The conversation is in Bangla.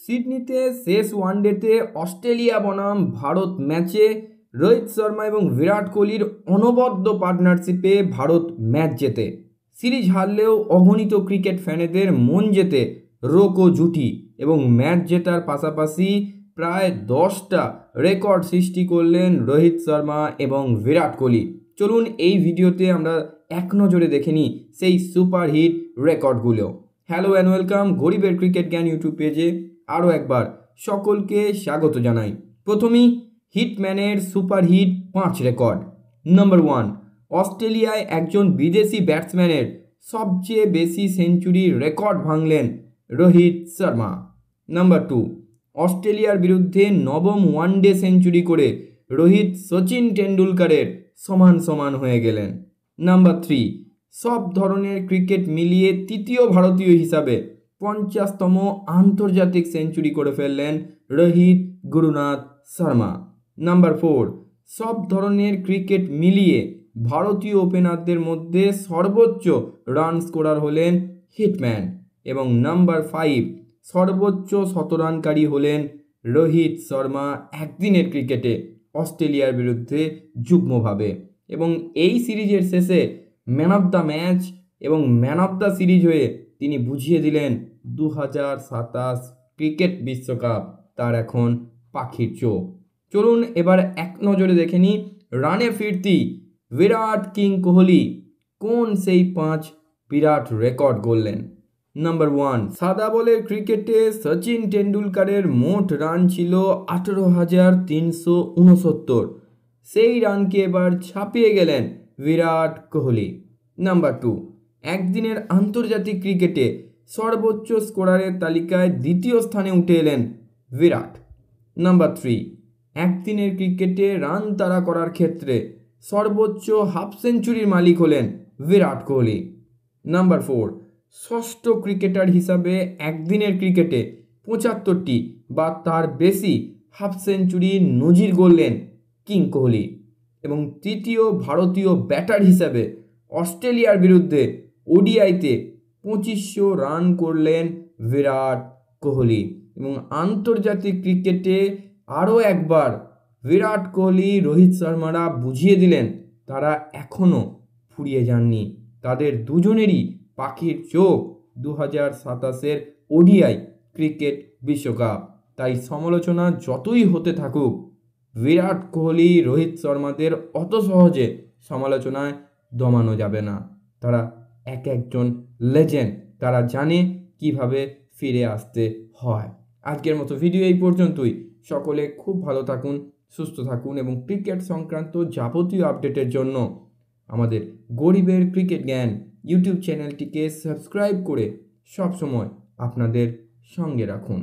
সিডনিতে শেষ ওয়ানডেতে অস্ট্রেলিয়া বনাম ভারত ম্যাচে রোহিত শর্মা এবং বিরাট কোহলির অনবদ্য পার্টনারশিপে ভারত ম্যাচ জেতে। সিরিজ হারলেও অগণিত ক্রিকেট ফ্যানেদের মন জেতে রোকো জুটি এবং ম্যাচ জেতার পাশাপাশি প্রায় 10টা রেকর্ড সৃষ্টি করলেন রোহিত শর্মা এবং বিরাট কোহলি। চলুন এই ভিডিওতে আমরা এক নজরে দেখে নিই সেই সুপারহিট রেকর্ডগুলো। হ্যালো অ্যান্ড ওয়েলকাম গরিবের ক্রিকেট জ্ঞান ইউটিউব পেজে আরও একবার সকলকে স্বাগত জানাই। প্রথমেই হিটম্যানের সুপারহিট 5 রেকর্ড। নাম্বার 1, অস্ট্রেলিয়ায় একজন বিদেশি ব্যাটসম্যানের সবচেয়ে বেশি সেঞ্চুরি রেকর্ড ভাঙলেন রোহিত শর্মা। নাম্বার 2, অস্ট্রেলিয়ার বিরুদ্ধে নবম ওয়ানডে সেঞ্চুরি করে রোহিত সচিন টেন্ডুলকারের সমান হয়ে গেলেন। নাম্বার 3, সব ধরনের ক্রিকেট মিলিয়ে তৃতীয় ভারতীয় হিসাবে 50তম আন্তর্জাতিক সেঞ্চুরি করে ফেললেন রোহিত গুরুনাথ শর্মা। নাম্বার 4, সব ধরনের ক্রিকেট মিলিয়ে ভারতীয় ওপেনারদের মধ্যে সর্বোচ্চ রান স্কোরার হলেন হিটম্যান। এবং নাম্বার 5, সর্বোচ্চ শতরানকারী হলেন রোহিত শর্মা একদিনের ক্রিকেটে অস্ট্রেলিয়ার বিরুদ্ধে যুগ্মভাবে। এবং এই সিরিজের শেষে ম্যান অফ দ্য ম্যাচ এবং ম্যান অফ দ্য সিরিজ হয়ে তিনি বুঝিয়ে দিলেন 2027 ক্রিকেট বিশ্বকাপ তার এখন পাখির চোখ। চলুন এবার এক নজরে দেখে নিই রানে ফিরতি বিরাট কিং কোহলি কোন সেই 5 বিরাট রেকর্ড গড়লেন। নাম্বার 1, সাদা বলের ক্রিকেটে সচিন টেন্ডুলকারের মোট রান ছিল 18,369। সেই রানকে এবার ছাপিয়ে গেলেন বিরাট কোহলি। নাম্বার 2, একদিনের আন্তর্জাতিক ক্রিকেটে সর্বোচ্চ স্কোরারের তালিকায় দ্বিতীয় স্থানে উঠে এলেন বিরাট। নাম্বার 3, একদিনের ক্রিকেটে রান তাড়া করার ক্ষেত্রে সর্বোচ্চ হাফ সেঞ্চুরির মালিক হলেন বিরাট কোহলি। নাম্বার 4, ষষ্ঠ ক্রিকেটার হিসাবে একদিনের ক্রিকেটে 75টি বা তার বেশি হাফ সেঞ্চুরি নজির গড়লেন কিং কোহলি। এবং তৃতীয় ভারতীয় ব্যাটার হিসাবে অস্ট্রেলিয়ার বিরুদ্ধে ওডিআইতে 2500 রান করলেন বিরাট কোহলি। এবং আন্তর্জাতিক ক্রিকেটে আরও একবার বিরাট কোহলি রোহিত শর্মারা বুঝিয়ে দিলেন তারা এখনও ফুরিয়ে যাননি। তাদের দুজনেরই পাখির চোখ 2027 ওডিআই ক্রিকেট বিশ্বকাপ। তাই সমালোচনা যতই হতে থাকুক, বিরাট কোহলি রোহিত শর্মাদের অত সহজে সমালোচনায় দমানো যাবে না। তারা একজন লেজেন্ড, তারা জানে কিভাবে ফিরে আসতে হয়। আজকের মতো ভিডিও এই পর্যন্তই। সকলে খুব ভালো থাকুন, সুস্থ থাকুন এবং ক্রিকেট সংক্রান্ত যাবতীয় আপডেটের জন্য আমাদের গরিবের ক্রিকেট জ্ঞান ইউটিউব চ্যানেলটিকে সাবস্ক্রাইব করে সবসময় আপনাদের সঙ্গে রাখুন।